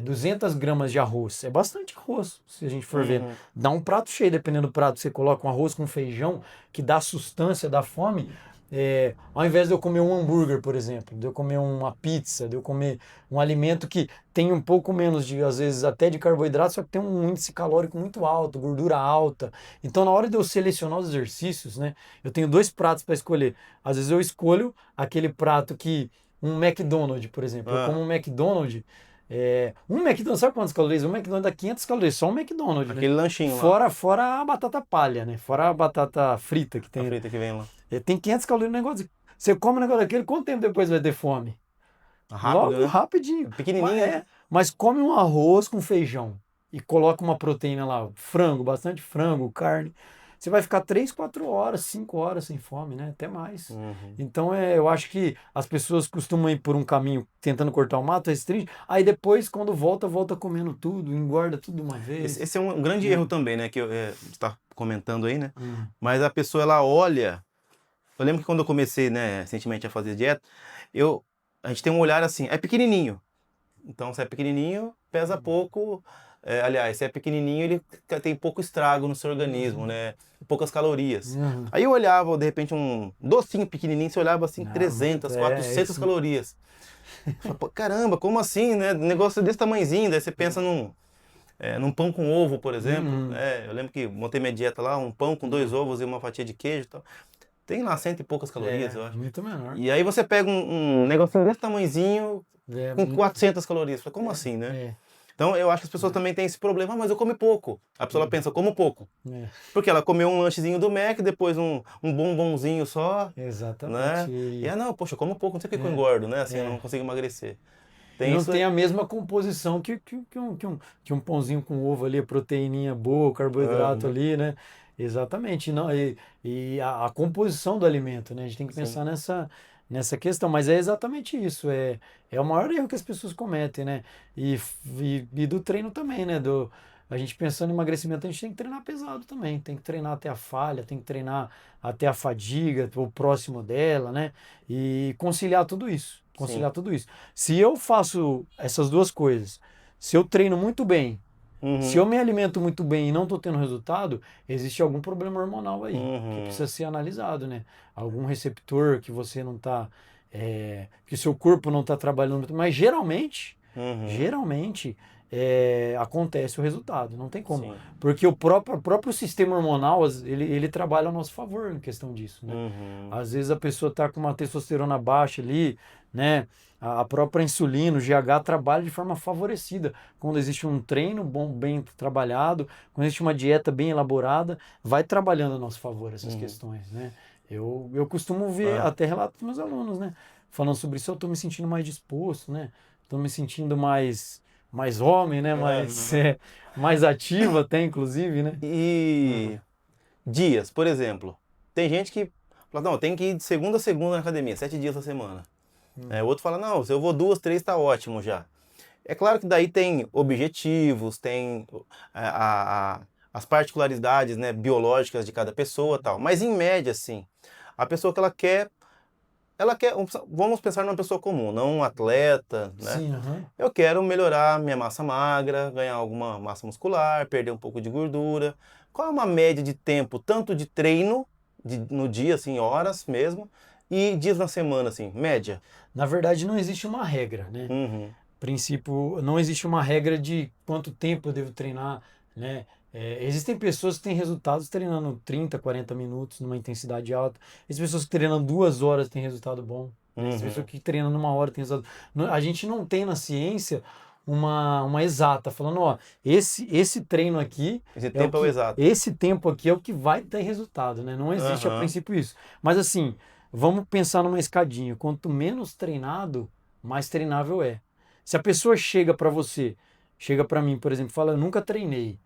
200 gramas de arroz, é bastante arroz, se a gente for ver. uhum, Dá um prato cheio, dependendo do prato, você coloca um arroz com feijão, que dá sustância, dá fome. Ao invés de eu comer um hambúrguer, por exemplo, de eu comer uma pizza, de eu comer um alimento que tem um pouco menos de, às vezes, até de carboidrato, só que tem um índice calórico muito alto, gordura alta. Então, na hora de eu selecionar os exercícios, né, eu tenho dois pratos para escolher. Às vezes eu escolho aquele prato que, um McDonald's, por exemplo, eu como ah, um McDonald's, um McDonald's, sabe quantas calorias? Um McDonald's dá 500 calorias, só um McDonald's, né? aquele lanchinho lá, Fora a batata palha, né? Fora a batata frita que a tem. frita que vem lá. Tem 500 calorias no negócio. Você come um negócio daquele, quanto tempo depois vai ter fome? Rápido, Logo, né? rapidinho. Pequenininho, né? Mas come um arroz com feijão e coloca uma proteína lá, frango, bastante frango, carne. você vai ficar 3, 4 horas, 5 horas sem fome, né? Até mais. Uhum. Então, eu acho que as pessoas costumam ir por um caminho tentando cortar o mato, restringe, aí depois, quando volta comendo tudo, engorda tudo de uma vez. Esse é um grande erro também, né? Que você está comentando aí, né? Hum. Mas a pessoa, ela olha... Eu lembro que quando eu comecei, né, recentemente a fazer dieta, a gente tem um olhar assim, é pequenininho. Então, se é pequenininho, pesa pouco. Aliás, se é pequenininho, ele tem pouco estrago no seu organismo, né? Poucas calorias. Uhum. Aí eu olhava, de repente, um docinho pequenininho, você olhava assim, Ah, 300, muito, 400 isso. calorias. Eu falava, "Pô, caramba, como assim, né? Negócio desse tamanhozinho." Daí você pensa num pão com ovo, por exemplo. Uhum. Eu lembro que montei minha dieta lá, um pão com 2 ovos e uma fatia de queijo e tal. Tem lá 100 e poucas calorias, eu acho. Muito menor. E aí você pega um negocinho desse tamanhozinho com Muito- 400 calorias. Fala, como assim, né? É, Então eu acho que as pessoas também têm esse problema, mas eu como pouco. A pessoa pensa, eu como pouco. é, Porque ela comeu um lanchezinho do Mac, depois um bombonzinho só, exatamente. né? E não, poxa, eu como pouco, não sei por que eu É, engordo, né? Assim, eu é. não consigo emagrecer. E Tem não isso tem aí. a mesma composição que um pãozinho com ovo ali, proteíninha boa, carboidrato Aham, ali, né? Exatamente. Não, e a composição do alimento, né? A gente tem que sim. pensar nessa questão, mas é exatamente isso. É o maior erro que as pessoas cometem, né? E do treino também, né? A gente pensando em emagrecimento, a gente tem que treinar pesado também. Tem que treinar até a falha, tem que treinar até a fadiga, o próximo dela, né? E conciliar tudo isso. Sim. Conciliar tudo isso. Se eu faço essas duas coisas, se eu treino muito bem, se eu Uhum, me alimento muito bem e não estou tendo resultado, existe algum problema hormonal aí que uhum, precisa ser analisado, né? Algum receptor que você não está, que seu corpo não está trabalhando muito, mas geralmente, uhum, geralmente acontece o resultado, não tem como, sim. porque o próprio sistema hormonal ele trabalha a nosso favor em questão disso, né? Uhum, Às vezes a pessoa está com uma testosterona baixa ali, né? A própria insulina, o GH trabalha de forma favorecida. Quando existe um treino bom, bem trabalhado, quando existe uma dieta bem elaborada, vai trabalhando a nosso favor essas uhum. questões, né? Eu costumo ver Ah, até relatos dos meus alunos, né? Falando sobre isso, eu estou me sentindo mais disposto, né? Estou me sentindo mais homem, né? Mais, aham. mais ativo até, inclusive, né? Uhum. E dias, por exemplo. Tem gente que fala, não, tem que ir de segunda a segunda na academia, 7 dias na semana. O Uhum. outro fala, não, se eu vou 2, 3, tá ótimo já. É claro que daí tem objetivos, tem as particularidades, né, biológicas de cada pessoa e tal. Mas em média, assim, a pessoa que ela quer, vamos pensar numa pessoa comum, não um atleta, né? Sim, aham. Eu quero melhorar minha massa magra, ganhar alguma massa muscular, perder um pouco de gordura. Qual é uma média de tempo, tanto de treino, no dia, assim, horas mesmo, e dias na semana, assim, média? Na verdade, não existe uma regra, né? Uhum, Princípio, não existe uma regra de quanto tempo eu devo treinar, né? Existem pessoas que têm resultados treinando 30, 40 minutos numa intensidade alta. Existem pessoas que treinam 2 horas têm resultado bom, né? Existem pessoas uhum. que treinam numa hora têm resultado. A gente não tem na ciência uma exata, falando, ó, esse treino aqui Esse é o tempo é o que, exato. esse tempo aqui é o que vai ter resultado, né? Não existe a Aham, princípio isso. Mas assim, vamos pensar numa escadinha. Quanto menos treinado, mais treinável é. Se a pessoa chega para você, chega para mim, por exemplo, fala, eu nunca treinei.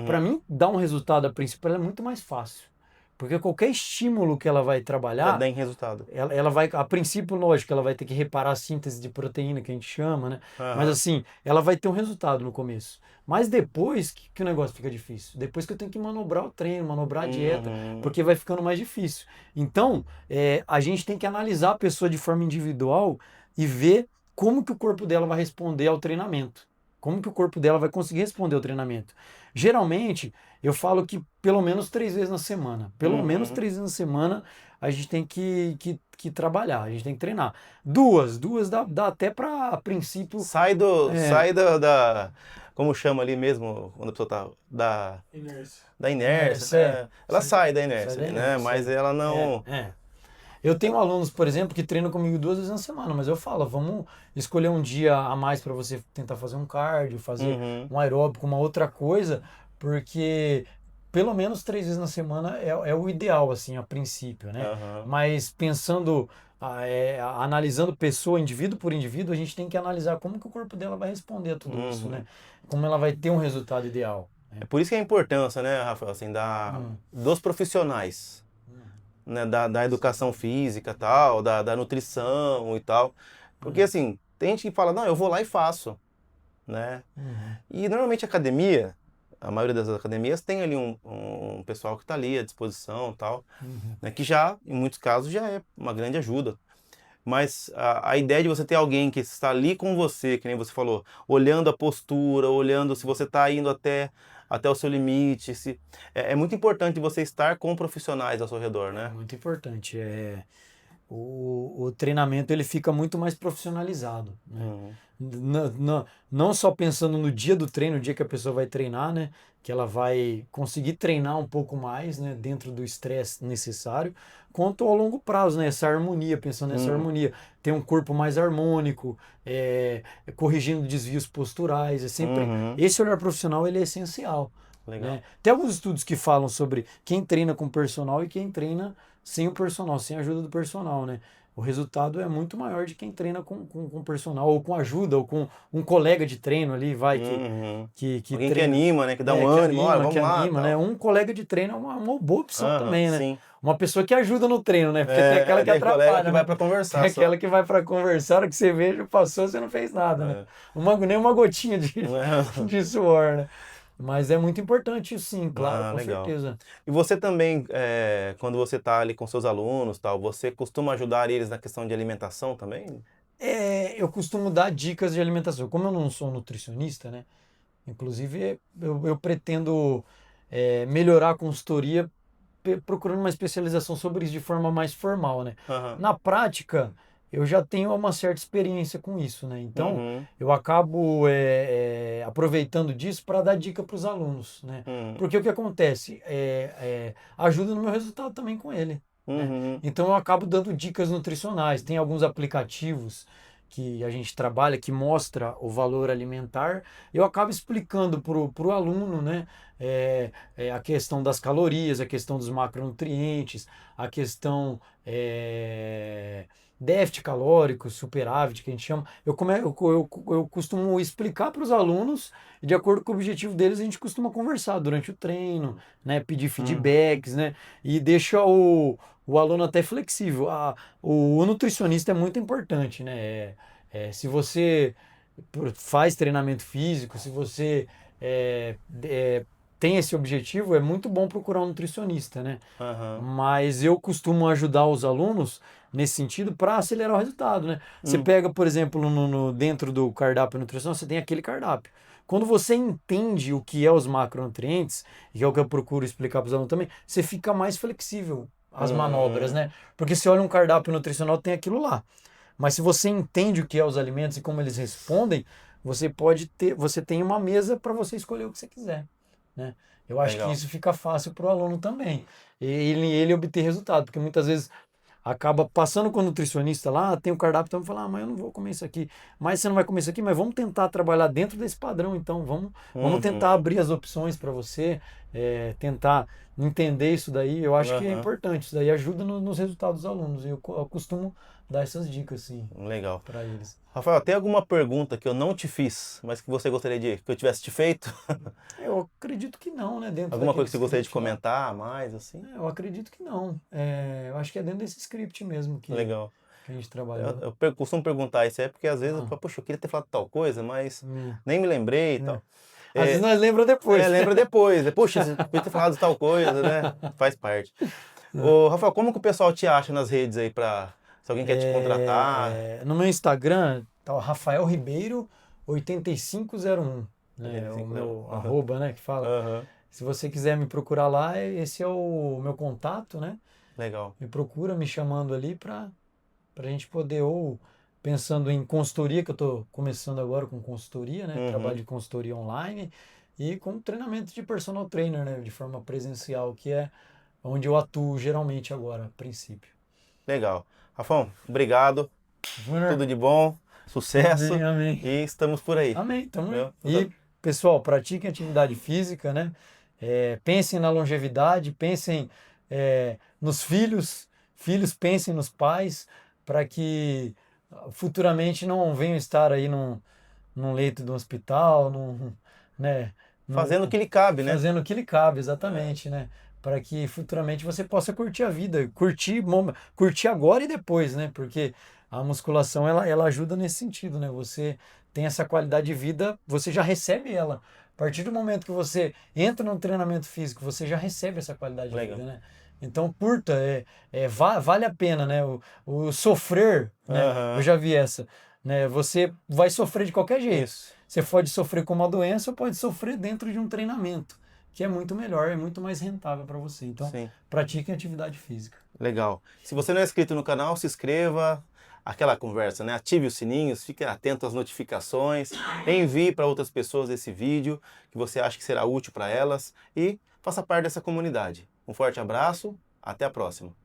Para uhum. mim, dar um resultado a princípio ela é muito mais fácil. Porque qualquer estímulo que ela vai Já trabalhar, dá em resultado. ela vai, a princípio, lógico, ela vai ter que reparar a síntese de proteína que a gente chama, né? Mas Aham. assim, ela vai ter um resultado no começo. Mas depois que o negócio fica difícil. Depois que eu tenho que manobrar o treino, manobrar a dieta, Uhum. porque vai ficando mais difícil. Então, a gente tem que analisar a pessoa de forma individual e ver como que o corpo dela vai responder ao treinamento. Como que o corpo dela vai conseguir responder ao treinamento. Geralmente, eu falo que pelo menos 3 vezes na semana. Pelo menos Uhum. 3 vezes na semana a gente tem que trabalhar, a gente tem que treinar. Duas dá até para, a princípio, é, Sai como chama ali mesmo, quando a pessoa tá, da inércia, inércia, né? Ela sai da sai inércia da ali, né? Mas inércia. ela É, não... é. Eu tenho alunos, por exemplo, que treinam comigo 2 vezes na semana, mas eu falo, vamos escolher um dia a mais para você tentar fazer um cardio, fazer Uhum. um aeróbico, uma outra coisa, porque pelo menos 3 vezes na semana é o ideal, assim, a princípio, né? Aham. Mas pensando, analisando pessoa, indivíduo por indivíduo, a gente tem que analisar como que o corpo dela vai responder a tudo isso, né? Uhum. Como ela vai ter um resultado ideal. É por isso que é a importância, né, Rafael, assim, Hum, dos profissionais, hum, né, da educação física, tal, da nutrição e tal. Porque, hum, assim, tem gente que fala, não, eu vou lá e faço, né? uhum, E normalmente a academia, a maioria das academias tem ali um pessoal que está ali à disposição, tal, uhum. né, que já, em muitos casos, já é uma grande ajuda. Mas a ideia de você ter alguém que está ali com você, que nem você falou, olhando a postura, olhando se você está indo até o seu limite, é muito importante você estar com profissionais ao seu redor, É né? muito importante. O treinamento ele fica muito mais profissionalizado, né? Uhum. Não só pensando no dia do treino, o dia que a pessoa vai treinar, né? Que ela vai conseguir treinar um pouco mais, né? Dentro do estresse necessário, quanto ao longo prazo, né? Essa harmonia, pensando nessa Uhum. harmonia, ter um corpo mais harmônico, corrigindo desvios posturais, é sempre Uhum. esse olhar profissional ele é essencial, Legal. né? Tem alguns estudos que falam sobre quem treina com personal e quem treina sem o personal, sem a ajuda do personal, né? O resultado é muito maior de quem treina com personal, ou com ajuda, ou com um colega de treino ali, vai, Uhum. que Alguém que treina, anima, né? Que dá um ânimo, olha, que vamos lá, anima, né? tal. Um colega de treino é uma boa opção Aham, também, né? sim. Uma pessoa que ajuda no treino, né? Porque tem aquela que Tem colega que atrapalha, vai né? para Tem conversar só. aquela que vai para conversar, a hora que você vê, já passou, você não fez nada, né? É. Nem uma gotinha É. de suor, né? Mas é muito importante isso sim, claro, Ah, com legal. certeza. E você também, quando você está ali com seus alunos, tal, você costuma ajudar eles na questão de alimentação também? Eu costumo dar dicas de alimentação. Como eu não sou nutricionista, né? Inclusive, eu pretendo melhorar a consultoria procurando uma especialização sobre isso de forma mais formal, né? Aham. Na prática, eu já tenho uma certa experiência com isso, né? Então, Uhum. eu acabo aproveitando disso para dar dica para os alunos, né? Uhum. Porque o que acontece ajuda no meu resultado também com ele, né? Uhum. Então, eu acabo dando dicas nutricionais. Tem alguns aplicativos que a gente trabalha que mostra o valor alimentar. Eu acabo explicando para o aluno, né? A questão das calorias, a questão dos macronutrientes, a questão déficit calórico, superávit, que a gente chama. Eu costumo explicar para os alunos, e de acordo com o objetivo deles, a gente costuma conversar durante o treino, né, pedir Uhum. feedbacks, né, e deixa o aluno até flexível. O nutricionista é muito importante, né? Se você faz treinamento físico, se você é, é, tem esse objetivo, é muito bom procurar um nutricionista, né? Aham. Mas eu costumo ajudar os alunos nesse sentido para acelerar o resultado, né? Você Hum. pega, por exemplo, dentro do cardápio nutricional, você tem aquele cardápio. Quando você entende o que é os macronutrientes, e é o que eu procuro explicar para os alunos também, você fica mais flexível às manobras, Hum. né? Porque se olha um cardápio nutricional, tem aquilo lá. Mas se você entende o que é os alimentos e como eles respondem, você tem uma mesa para você escolher o que você quiser, né? Eu acho que Legal. isso fica fácil para o aluno também. Ele obter resultado, porque muitas vezes acaba passando com o nutricionista lá, tem o cardápio, então fala, mas eu não vou comer isso aqui. Mas você não vai comer isso aqui, mas vamos tentar trabalhar dentro desse padrão, então vamos tentar Uhum. abrir as opções para você, tentar entender isso daí. Eu acho que é Aham. importante, isso daí ajuda nos resultados dos alunos. Eu costumo dar essas dicas, sim, Legal. para eles. Rafael, tem alguma pergunta que eu não te fiz, mas que você gostaria que eu tivesse te feito? Eu acredito que não, né? Dentro Alguma daquele coisa que você gostaria de script lá. comentar mais, assim? Eu acredito que não. Eu acho que é dentro desse script mesmo Legal. que a gente trabalhou. Costumo perguntar isso aí porque às vezes eu Ah, falo, poxa, eu queria ter falado tal coisa, mas é, nem me lembrei e é. tal. Às vezes É, nós lembra depois. lembra depois. Poxa, você podia ter falado tal coisa, né? Faz parte. Ô, Rafael, como que o pessoal te acha nas redes aí se alguém quer te contratar? No meu Instagram tá o Rafael Ribeiro 8501, né? O 85 anos. meu arroba, né? Que fala. Aham. Se você quiser me procurar lá, esse é o meu contato, né? Legal. Me procura me chamando ali para a gente poder, ou pensando em consultoria, que eu estou começando agora com consultoria, né? Trabalho Uhum. de consultoria online e com treinamento de personal trainer, né? De forma presencial, que é onde eu atuo geralmente agora, a princípio. Legal. Rafão, obrigado. Júnior, Tudo de bom. Sucesso. amém, amém. E estamos por aí. Amém, tamo aí. Viu? E, pessoal, pratiquem atividade física, né? Pensem na longevidade, pensem nos filhos, filhos pensem nos pais, para que futuramente não venham estar aí num leito do hospital, né, Fazendo o que lhe cabe, né? Fazendo o que lhe cabe, exatamente, né? Para que futuramente você possa curtir a vida, curtir agora e depois, né? Porque a musculação ela ajuda nesse sentido, né? Você tem essa qualidade de vida, você já recebe ela. A partir do momento que você entra no treinamento físico, você já recebe essa qualidade de Legal. vida, né? Então curta, vale a pena, né? O sofrer, né? Eu Aham. já vi essa, né? Você vai sofrer de qualquer jeito. Isso. Você pode sofrer com uma doença ou pode sofrer dentro de um treinamento, que é muito melhor, é muito mais rentável para você. Então, Sim. pratique atividade física. Legal. Se você não é inscrito no canal, se inscreva. Aquela conversa, né? Ative os sininhos, fique atento às notificações, envie para outras pessoas esse vídeo que você acha que será útil para elas e faça parte dessa comunidade. Um forte abraço, até a próxima.